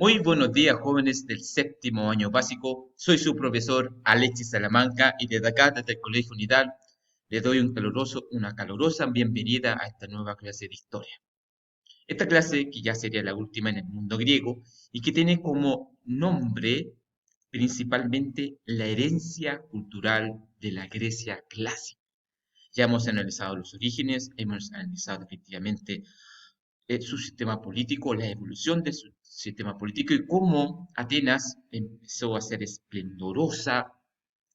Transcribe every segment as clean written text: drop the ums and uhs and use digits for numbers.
Muy buenos días, jóvenes del séptimo año básico. Soy su profesor Alexis Salamanca y desde acá, desde el Colegio Unidad, le doy una calurosa bienvenida a esta nueva clase de historia. Esta clase, que ya sería la última en el mundo griego y que tiene como nombre principalmente la herencia cultural de la Grecia clásica. Ya hemos analizado los orígenes, hemos analizado efectivamente su sistema político, la evolución de su sistema político y cómo Atenas empezó a ser esplendorosa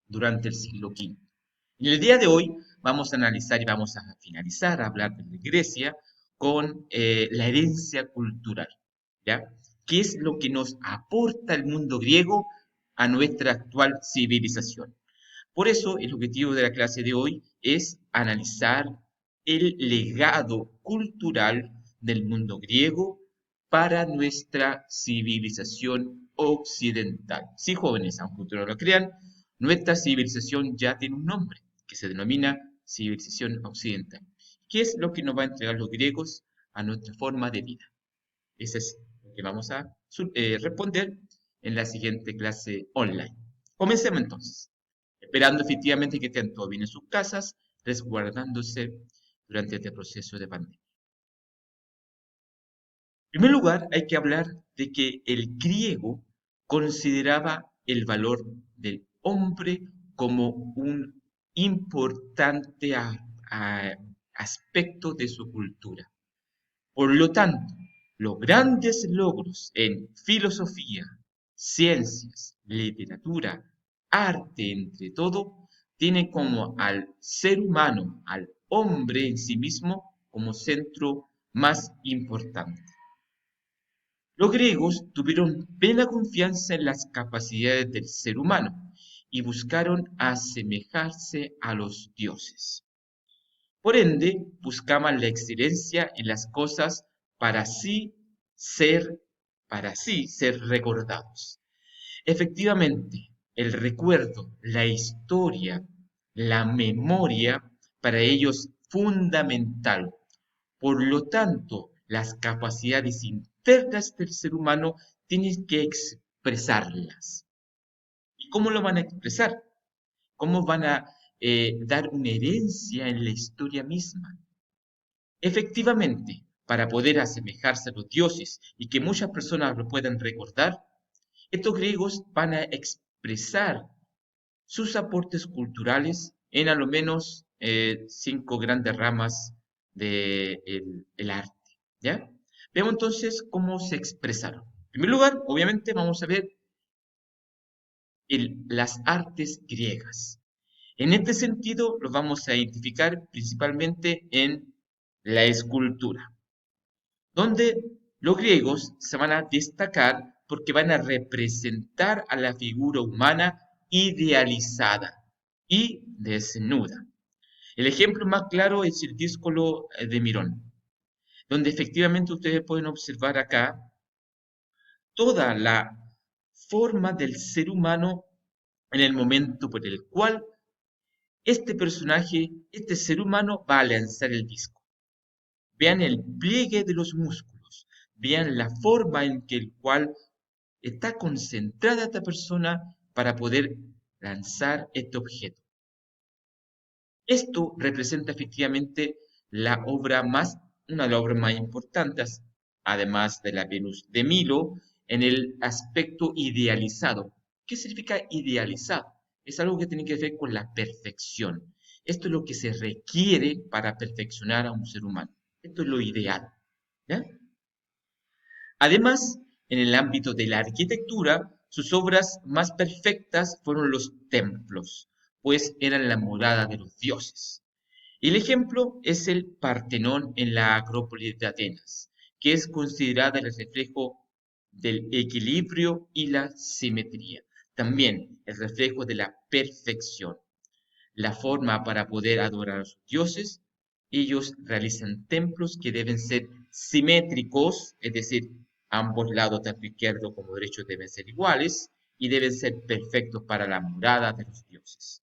durante el siglo V. En el día de hoy vamos a analizar y vamos a finalizar a hablar de Grecia con la herencia cultural, ¿ya? ¿Qué es lo que nos aporta el mundo griego a nuestra actual civilización? Por eso, el objetivo de la clase de hoy es analizar el legado cultural del mundo griego para nuestra civilización occidental. Sí, jóvenes, aunque ustedes no lo crean, nuestra civilización ya tiene un nombre, que se denomina civilización occidental. ¿Qué es lo que nos va a entregar los griegos a nuestra forma de vida? Ese es lo que vamos a responder en la siguiente clase online. Comencemos entonces, esperando efectivamente que estén todos bien en sus casas, resguardándose durante este proceso de pandemia. En primer lugar, hay que hablar de que el griego consideraba el valor del hombre como un importante aspecto de su cultura. Por lo tanto, los grandes logros en filosofía, ciencias, literatura, arte, entre todo, tienen como al ser humano, al hombre en sí mismo, como centro más importante. Los griegos tuvieron plena confianza en las capacidades del ser humano y buscaron asemejarse a los dioses. Por ende, buscaban la excelencia en las cosas para así ser, para así ser recordados. Efectivamente, el recuerdo, la historia, la memoria, para ellos fundamental. Por lo tanto, las capacidades internas del ser humano tienen que expresarlas. ¿Y cómo lo van a expresar? ¿Cómo van a dar una herencia en la historia misma? Efectivamente, para poder asemejarse a los dioses y que muchas personas lo puedan recordar, estos griegos van a expresar sus aportes culturales en a lo menos cinco grandes ramas del arte. ¿Ya? Veamos entonces cómo se expresaron. En primer lugar, obviamente, vamos a ver las artes griegas. En este sentido, los vamos a identificar principalmente en la escultura, donde los griegos se van a destacar porque van a representar a la figura humana idealizada y desnuda. El ejemplo más claro es el díscolo de Mirón, donde efectivamente ustedes pueden observar acá toda la forma del ser humano en el momento por el cual este personaje, este ser humano, va a lanzar el disco. Vean el pliegue de los músculos, vean la forma en que el cual está concentrada esta persona para poder lanzar este objeto. Esto representa efectivamente una de las obras más importantes, además de la Venus de Milo, en el aspecto idealizado. ¿Qué significa idealizado? Es algo que tiene que ver con la perfección. Esto es lo que se requiere para perfeccionar a un ser humano. Esto es lo ideal. ¿Ya? Además, en el ámbito de la arquitectura, sus obras más perfectas fueron los templos, pues eran la morada de los dioses. El ejemplo es el Partenón en la Acrópolis de Atenas, que es considerada el reflejo del equilibrio y la simetría. También el reflejo de la perfección. La forma para poder adorar a sus dioses, ellos realizan templos que deben ser simétricos, es decir, ambos lados, tanto izquierdo como derecho, deben ser iguales y deben ser perfectos para la morada de los dioses.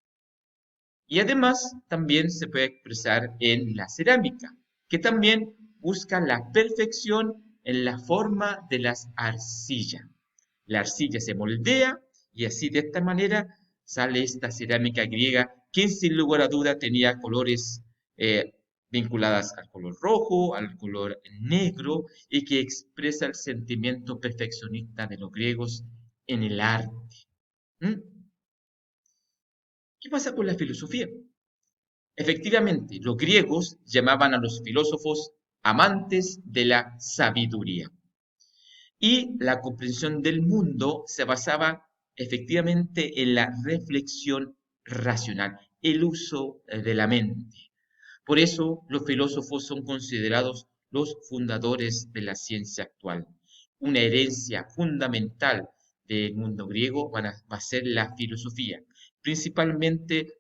Y además también se puede expresar en la cerámica, que también busca la perfección en la forma de las arcillas. La arcilla se moldea y así de esta manera sale esta cerámica griega que sin lugar a duda tenía colores eh, vinculadas al color rojo, al color negro y que expresa el sentimiento perfeccionista de los griegos en el arte. ¿Mm? ¿Qué pasa con la filosofía? Efectivamente, los griegos llamaban a los filósofos amantes de la sabiduría. Y la comprensión del mundo se basaba efectivamente en la reflexión racional, el uso de la mente. Por eso los filósofos son considerados los fundadores de la ciencia actual. Una herencia fundamental del mundo griego va a ser la filosofía, principalmente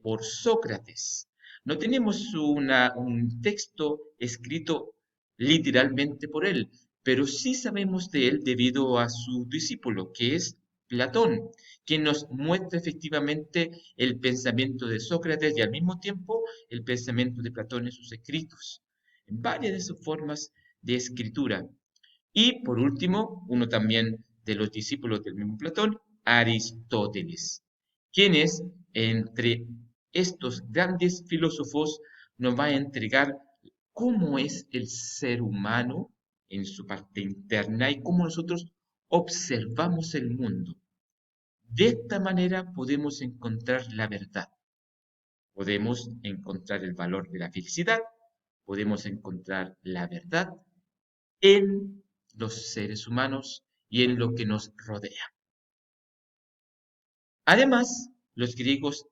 por Sócrates. No tenemos un texto escrito literalmente por él, pero sí sabemos de él debido a su discípulo, que es Platón, quien nos muestra efectivamente el pensamiento de Sócrates y al mismo tiempo el pensamiento de Platón en sus escritos, en varias de sus formas de escritura. Y por último, uno también de los discípulos del mismo Platón, Aristóteles, quienes entre estos grandes filósofos nos va a entregar cómo es el ser humano en su parte interna y cómo nosotros observamos el mundo. De esta manera podemos encontrar la verdad, podemos encontrar el valor de la felicidad, podemos encontrar la verdad en los seres humanos y en lo que nos rodea. Además, los griegos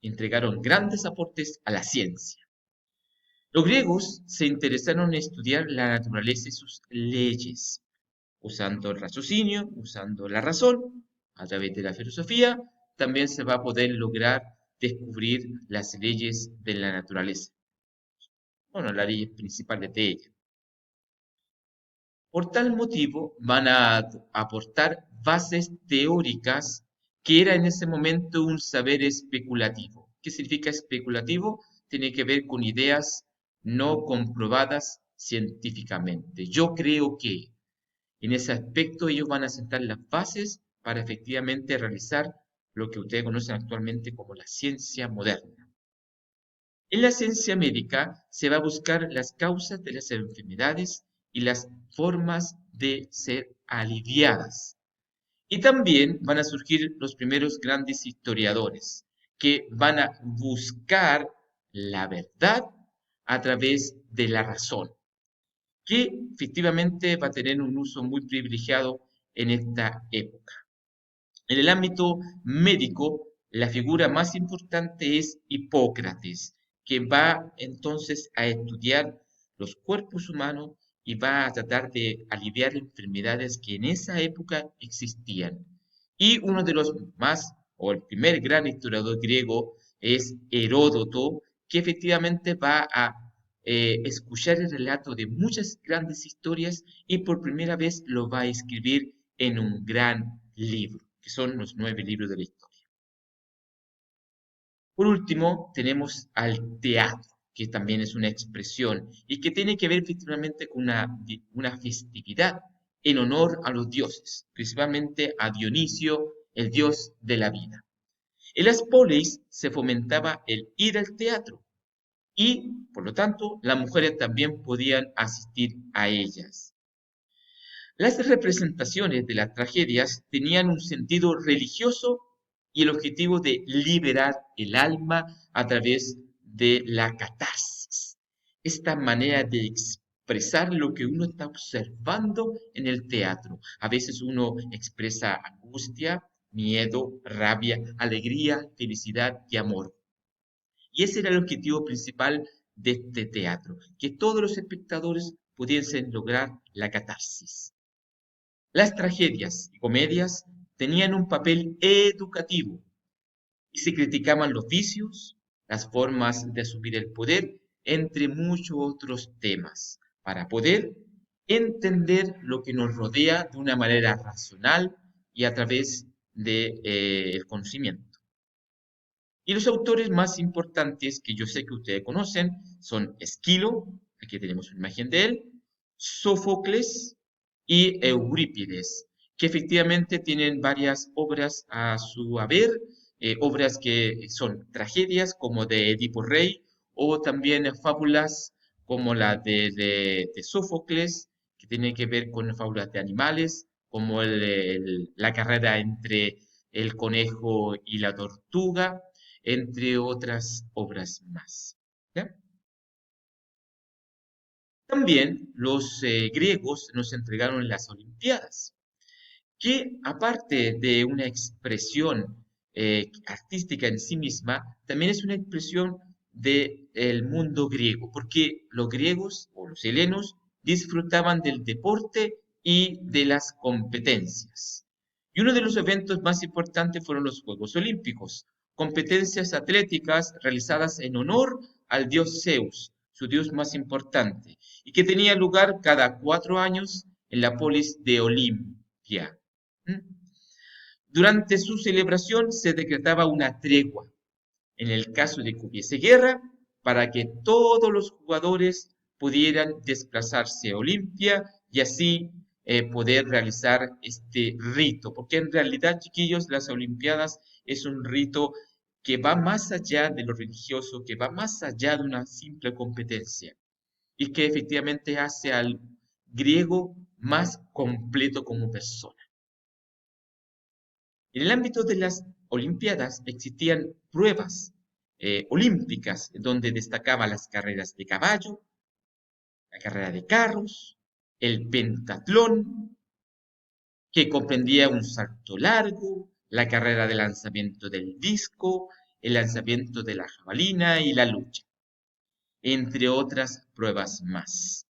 entregaron grandes aportes a la ciencia. Los griegos se interesaron en estudiar la naturaleza y sus leyes, usando el raciocinio, usando la razón, a través de la filosofía, también se va a poder lograr descubrir las leyes de la naturaleza. Bueno, las leyes principales de ella. Por tal motivo, van a aportar bases teóricas que era en ese momento un saber especulativo. ¿Qué significa especulativo? Tiene que ver con ideas no comprobadas científicamente. Yo creo que en ese aspecto ellos van a sentar las bases para efectivamente realizar lo que ustedes conocen actualmente como la ciencia moderna. En la ciencia médica se va a buscar las causas de las enfermedades y las formas de ser aliviadas. Y también van a surgir los primeros grandes historiadores que van a buscar la verdad a través de la razón, que efectivamente va a tener un uso muy privilegiado en esta época. En el ámbito médico, la figura más importante es Hipócrates, que va entonces a estudiar los cuerpos humanos y va a tratar de aliviar enfermedades que en esa época existían. Y uno de los más, o el primer gran historiador griego, es Heródoto, que efectivamente va a escuchar el relato de muchas grandes historias y por primera vez lo va a escribir en un gran libro, que son los 9 libros de la historia. Por último, tenemos al teatro, que también es una expresión y que tiene que ver efectivamente con una festividad en honor a los dioses, principalmente a Dionisio, el dios de la vida. En las polis se fomentaba el ir al teatro y, por lo tanto, las mujeres también podían asistir a ellas. Las representaciones de las tragedias tenían un sentido religioso y el objetivo de liberar el alma a través de la catarsis. Esta manera de expresar lo que uno está observando en el teatro. A veces uno expresa angustia, miedo, rabia, alegría, felicidad y amor. Y ese era el objetivo principal de este teatro, que todos los espectadores pudiesen lograr la catarsis. Las tragedias y comedias tenían un papel educativo y se criticaban los vicios, las formas de asumir el poder, entre muchos otros temas, para poder entender lo que nos rodea de una manera racional y a través del conocimiento. Y los autores más importantes que yo sé que ustedes conocen son Esquilo, aquí tenemos una imagen de él, Sófocles y Eurípides, que efectivamente tienen varias obras a su haber, obras que son tragedias como de Edipo Rey o también fábulas como la de Sófocles, que tiene que ver con fábulas de animales, como la carrera entre el conejo y la tortuga, entre otras obras más. ¿Ya? También los griegos nos entregaron las Olimpiadas, que aparte de una expresión artística en sí misma, también es una expresión del mundo griego, porque los griegos o los helenos disfrutaban del deporte y de las competencias. Y uno de los eventos más importantes fueron los Juegos Olímpicos, competencias atléticas realizadas en honor al dios Zeus, su dios más importante, y que tenía lugar cada 4 años en la polis de Olimpia. ¿Mm? Durante su celebración se decretaba una tregua, en el caso de que hubiese guerra, para que todos los jugadores pudieran desplazarse a Olimpia y así poder realizar este rito. Porque en realidad, chiquillos, las Olimpiadas es un rito que va más allá de lo religioso, que va más allá de una simple competencia y que efectivamente hace al griego más completo como persona. En el ámbito de las Olimpiadas existían pruebas olímpicas donde destacaban las carreras de caballo, la carrera de carros, el pentatlón, que comprendía un salto largo, la carrera de lanzamiento del disco, el lanzamiento de la jabalina y la lucha, entre otras pruebas más.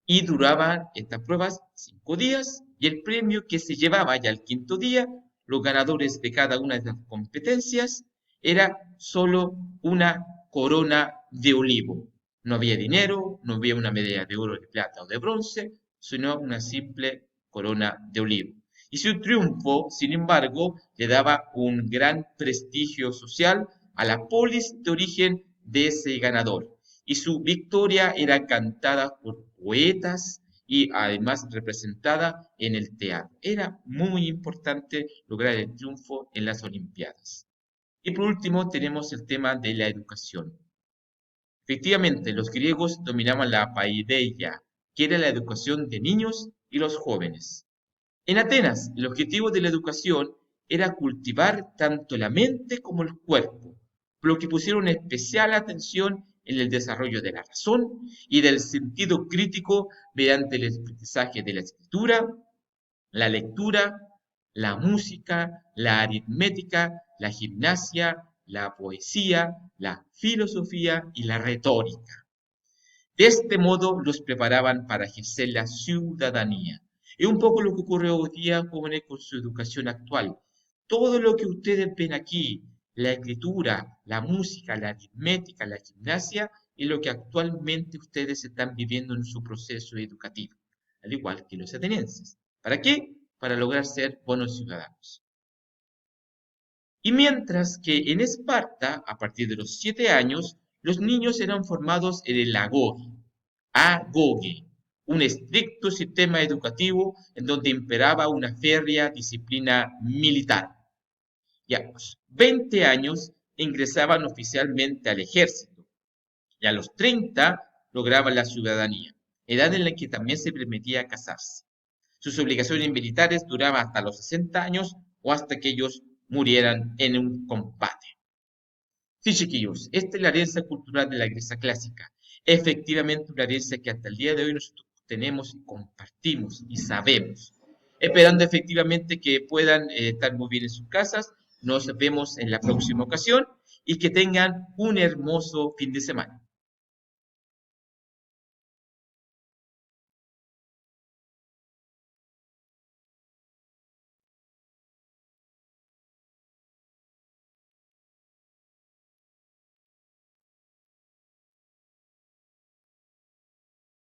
Y duraban estas pruebas 5 días y el premio que se llevaba ya al quinto día, los ganadores de cada una de las competencias, era solo una corona de olivo. No había dinero, no había una medalla de oro, de plata o de bronce, sino una simple corona de olivo. Y su triunfo, sin embargo, le daba un gran prestigio social a la polis de origen de ese ganador y su victoria era cantada por poetas y además representada en el teatro. Era muy importante lograr el triunfo en las Olimpiadas. Y por último tenemos el tema de la educación. Efectivamente, los griegos dominaban la paideia, que era la educación de niños y los jóvenes. En Atenas, el objetivo de la educación era cultivar tanto la mente como el cuerpo, por lo que pusieron especial atención en el desarrollo de la razón y del sentido crítico mediante el aprendizaje de la escritura, la lectura, la música, la aritmética, la gimnasia, la poesía, la filosofía y la retórica. De este modo los preparaban para ejercer la ciudadanía. Es un poco lo que ocurre hoy día, jóvenes, con su educación actual. Todo lo que ustedes ven aquí, la escritura, la música, la aritmética, la gimnasia, es lo que actualmente ustedes están viviendo en su proceso educativo, al igual que los atenienses. ¿Para qué? Para lograr ser buenos ciudadanos. Y mientras que en Esparta, a partir de los 7 años, los niños eran formados en el agoge, un estricto sistema educativo en donde imperaba una férrea disciplina militar. Y a los 20 años ingresaban oficialmente al ejército y a los 30 lograban la ciudadanía, edad en la que también se permitía casarse. Sus obligaciones militares duraban hasta los 60 años o hasta que ellos murieran en un combate. Sí, chiquillos, esta es la herencia cultural de la Grecia clásica. Efectivamente, una herencia que hasta el día de hoy nosotros tenemos y compartimos y sabemos. Esperando efectivamente que puedan estar muy bien en sus casas. Nos vemos en la próxima ocasión y que tengan un hermoso fin de semana.